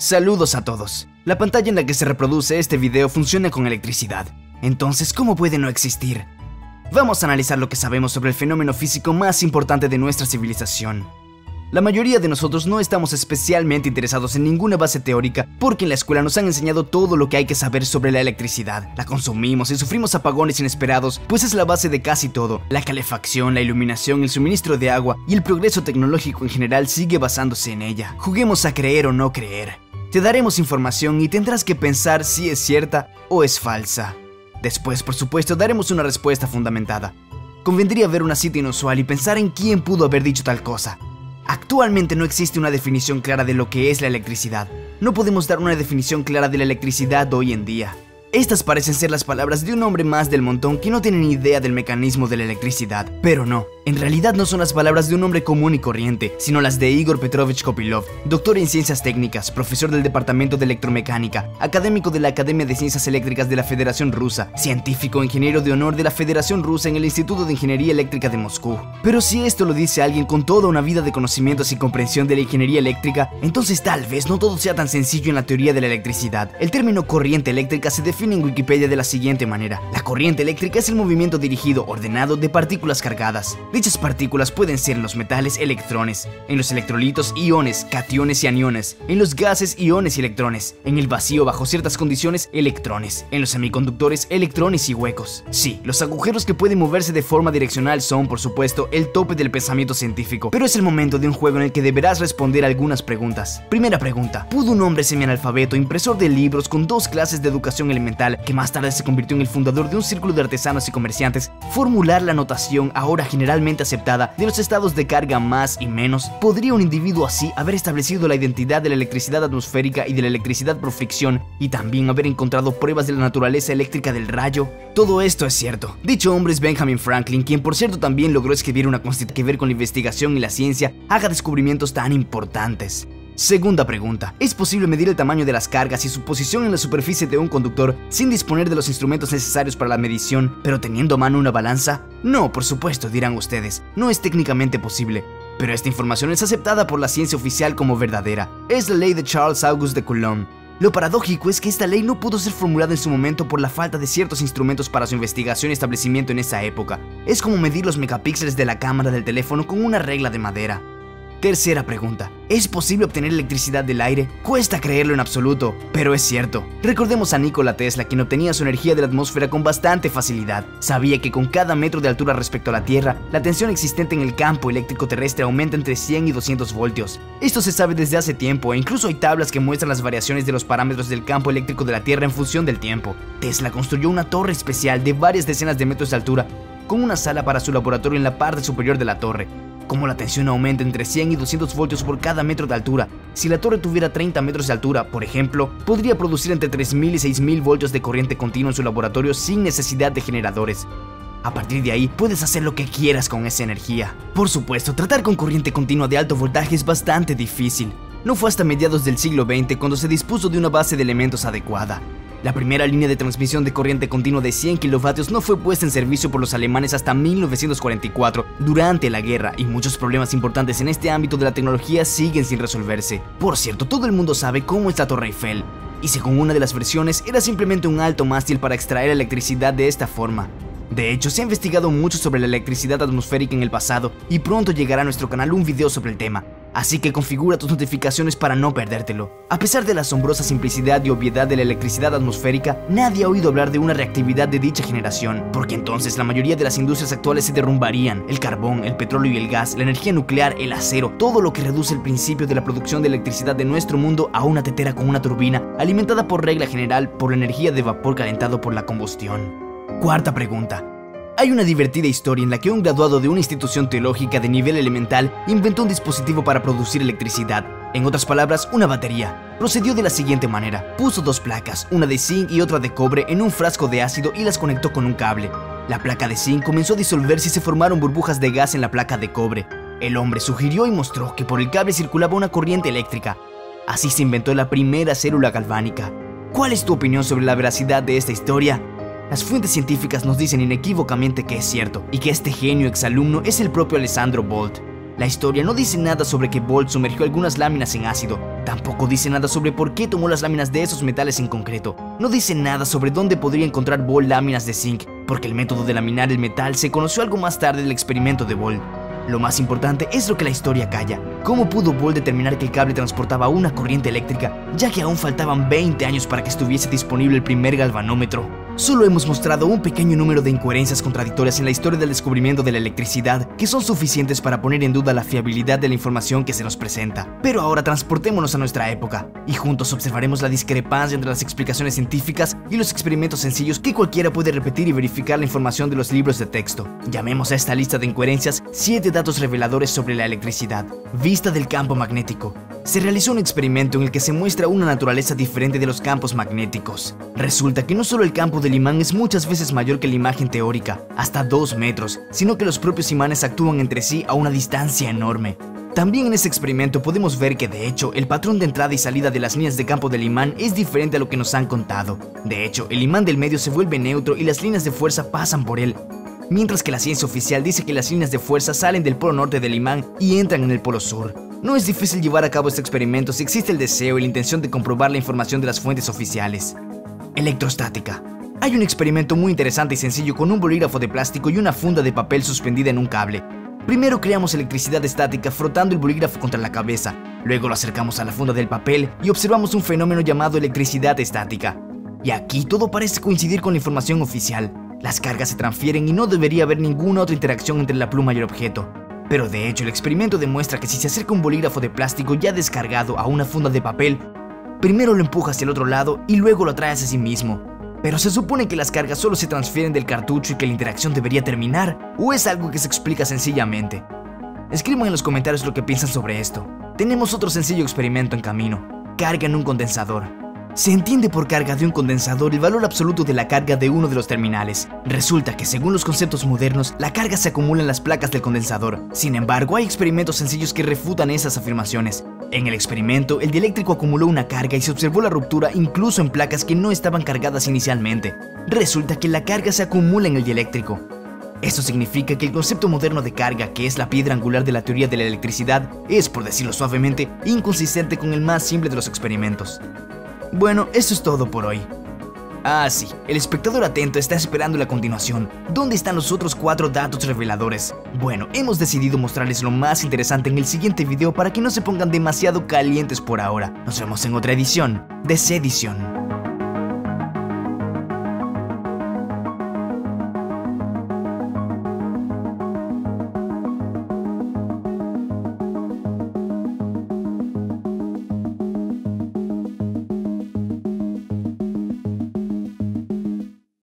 Saludos a todos. La pantalla en la que se reproduce este video funciona con electricidad. Entonces, ¿cómo puede no existir? Vamos a analizar lo que sabemos sobre el fenómeno físico más importante de nuestra civilización. La mayoría de nosotros no estamos especialmente interesados en ninguna base teórica porque en la escuela nos han enseñado todo lo que hay que saber sobre la electricidad. La consumimos y sufrimos apagones inesperados, pues es la base de casi todo. La calefacción, la iluminación, el suministro de agua y el progreso tecnológico en general sigue basándose en ella. Juguemos a creer o no creer. Te daremos información y tendrás que pensar si es cierta o es falsa. Después, por supuesto, daremos una respuesta fundamentada. Convendría ver una cita inusual y pensar en quién pudo haber dicho tal cosa. Actualmente no existe una definición clara de lo que es la electricidad. No podemos dar una definición clara de la electricidad hoy en día. Estas parecen ser las palabras de un hombre más del montón que no tiene ni idea del mecanismo de la electricidad. Pero no, en realidad no son las palabras de un hombre común y corriente, sino las de Igor Petrovich Kopylov, doctor en ciencias técnicas, profesor del departamento de electromecánica, académico de la Academia de Ciencias Eléctricas de la Federación Rusa, científico ingeniero de honor de la Federación Rusa en el Instituto de Ingeniería Eléctrica de Moscú. Pero si esto lo dice alguien con toda una vida de conocimientos y comprensión de la ingeniería eléctrica, entonces tal vez no todo sea tan sencillo en la teoría de la electricidad. El término corriente eléctrica se define en Wikipedia de la siguiente manera: la corriente eléctrica es el movimiento dirigido, ordenado de partículas cargadas. Dichas partículas pueden ser en los metales electrones, en los electrolitos iones, cationes y aniones, en los gases iones y electrones, en el vacío bajo ciertas condiciones electrones, en los semiconductores electrones y huecos. Sí, los agujeros que pueden moverse de forma direccional son, por supuesto, el tope del pensamiento científico, pero es el momento de un juego en el que deberás responder algunas preguntas. Primera pregunta: ¿pudo un hombre semianalfabeto, impresor de libros con 2 clases de educación elemental, que más tarde se convirtió en el fundador de un círculo de artesanos y comerciantes, formular la notación ahora generalmente aceptada de los estados de carga más y menos? ¿Podría un individuo así haber establecido la identidad de la electricidad atmosférica y de la electricidad por fricción y también haber encontrado pruebas de la naturaleza eléctrica del rayo? Todo esto es cierto. Dicho hombre es Benjamin Franklin, quien por cierto también logró escribir una constitución que ver con la investigación y la ciencia haga descubrimientos tan importantes. Segunda pregunta: ¿es posible medir el tamaño de las cargas y su posición en la superficie de un conductor sin disponer de los instrumentos necesarios para la medición, pero teniendo a mano una balanza? No, por supuesto, dirán ustedes, no es técnicamente posible. Pero esta información es aceptada por la ciencia oficial como verdadera. Es la ley de Charles Auguste de Coulomb. Lo paradójico es que esta ley no pudo ser formulada en su momento por la falta de ciertos instrumentos para su investigación y establecimiento en esa época. Es como medir los megapíxeles de la cámara del teléfono con una regla de madera. Tercera pregunta: ¿es posible obtener electricidad del aire? Cuesta creerlo en absoluto, pero es cierto. Recordemos a Nikola Tesla, quien obtenía su energía de la atmósfera con bastante facilidad. Sabía que con cada metro de altura respecto a la Tierra, la tensión existente en el campo eléctrico terrestre aumenta entre 100 y 200 voltios. Esto se sabe desde hace tiempo e incluso hay tablas que muestran las variaciones de los parámetros del campo eléctrico de la Tierra en función del tiempo. Tesla construyó una torre especial de varias decenas de metros de altura, con una sala para su laboratorio en la parte superior de la torre. Como la tensión aumenta entre 100 y 200 voltios por cada metro de altura, si la torre tuviera 30 metros de altura, por ejemplo, podría producir entre 3000 y 6000 voltios de corriente continua en su laboratorio sin necesidad de generadores. A partir de ahí, puedes hacer lo que quieras con esa energía. Por supuesto, tratar con corriente continua de alto voltaje es bastante difícil. No fue hasta mediados del siglo XX cuando se dispuso de una base de elementos adecuada. La primera línea de transmisión de corriente continua de 100 kilovatios no fue puesta en servicio por los alemanes hasta 1944, durante la guerra, y muchos problemas importantes en este ámbito de la tecnología siguen sin resolverse. Por cierto, todo el mundo sabe cómo es la Torre Eiffel, y según una de las versiones, era simplemente un alto mástil para extraer electricidad de esta forma. De hecho, se ha investigado mucho sobre la electricidad atmosférica en el pasado, y pronto llegará a nuestro canal un video sobre el tema. Así que configura tus notificaciones para no perdértelo. A pesar de la asombrosa simplicidad y obviedad de la electricidad atmosférica, nadie ha oído hablar de una reactividad de dicha generación, porque entonces la mayoría de las industrias actuales se derrumbarían. El carbón, el petróleo y el gas, la energía nuclear, el acero, todo lo que reduce el principio de la producción de electricidad de nuestro mundo a una tetera con una turbina, alimentada por regla general por la energía de vapor calentado por la combustión. Cuarta pregunta: hay una divertida historia en la que un graduado de una institución teológica de nivel elemental inventó un dispositivo para producir electricidad. En otras palabras, una batería. Procedió de la siguiente manera: puso 2 placas, una de zinc y otra de cobre, en un frasco de ácido y las conectó con un cable. La placa de zinc comenzó a disolverse y se formaron burbujas de gas en la placa de cobre. El hombre sugirió y mostró que por el cable circulaba una corriente eléctrica. Así se inventó la primera célula galvánica. ¿Cuál es tu opinión sobre la veracidad de esta historia? Las fuentes científicas nos dicen inequívocamente que es cierto, y que este genio exalumno es el propio Alessandro Volt. La historia no dice nada sobre que Bolt sumergió algunas láminas en ácido, tampoco dice nada sobre por qué tomó las láminas de esos metales en concreto, no dice nada sobre dónde podría encontrar Bolt láminas de zinc, porque el método de laminar el metal se conoció algo más tarde del experimento de Bolt. Lo más importante es lo que la historia calla. ¿Cómo pudo Bolt determinar que el cable transportaba una corriente eléctrica, ya que aún faltaban 20 años para que estuviese disponible el primer galvanómetro? Solo hemos mostrado un pequeño número de incoherencias contradictorias en la historia del descubrimiento de la electricidad que son suficientes para poner en duda la fiabilidad de la información que se nos presenta. Pero ahora transportémonos a nuestra época y juntos observaremos la discrepancia entre las explicaciones científicas y los experimentos sencillos que cualquiera puede repetir y verificar la información de los libros de texto. Llamemos a esta lista de incoherencias 7 datos reveladores sobre la electricidad. Vista del campo magnético. Se realizó un experimento en el que se muestra una naturaleza diferente de los campos magnéticos. Resulta que no solo el campo del imán es muchas veces mayor que la imagen teórica, hasta 2 metros, sino que los propios imanes actúan entre sí a una distancia enorme. También en este experimento podemos ver que de hecho el patrón de entrada y salida de las líneas de campo del imán es diferente a lo que nos han contado. De hecho, el imán del medio se vuelve neutro y las líneas de fuerza pasan por él, mientras que la ciencia oficial dice que las líneas de fuerza salen del polo norte del imán y entran en el polo sur. No es difícil llevar a cabo este experimento si existe el deseo y la intención de comprobar la información de las fuentes oficiales. Electrostática. Hay un experimento muy interesante y sencillo con un bolígrafo de plástico y una funda de papel suspendida en un cable. Primero creamos electricidad estática frotando el bolígrafo contra la cabeza, luego lo acercamos a la funda del papel y observamos un fenómeno llamado electricidad estática. Y aquí todo parece coincidir con la información oficial. Las cargas se transfieren y no debería haber ninguna otra interacción entre la pluma y el objeto. Pero de hecho el experimento demuestra que si se acerca un bolígrafo de plástico ya descargado a una funda de papel, primero lo empuja hacia el otro lado y luego lo atrae hacia sí mismo. Pero se supone que las cargas solo se transfieren del cartucho y que la interacción debería terminar, ¿o es algo que se explica sencillamente? Escriban en los comentarios lo que piensan sobre esto. Tenemos otro sencillo experimento en camino. Carga en un condensador. Se entiende por carga de un condensador el valor absoluto de la carga de uno de los terminales. Resulta que según los conceptos modernos, la carga se acumula en las placas del condensador. Sin embargo, hay experimentos sencillos que refutan esas afirmaciones. En el experimento, el dieléctrico acumuló una carga y se observó la ruptura incluso en placas que no estaban cargadas inicialmente. Resulta que la carga se acumula en el dieléctrico. Esto significa que el concepto moderno de carga, que es la piedra angular de la teoría de la electricidad, es, por decirlo suavemente, inconsistente con el más simple de los experimentos. Bueno, eso es todo por hoy. Ah, sí, el espectador atento está esperando la continuación. ¿Dónde están los otros 4 datos reveladores? Bueno, hemos decidido mostrarles lo más interesante en el siguiente video para que no se pongan demasiado calientes por ahora. Nos vemos en otra edición de Sedición.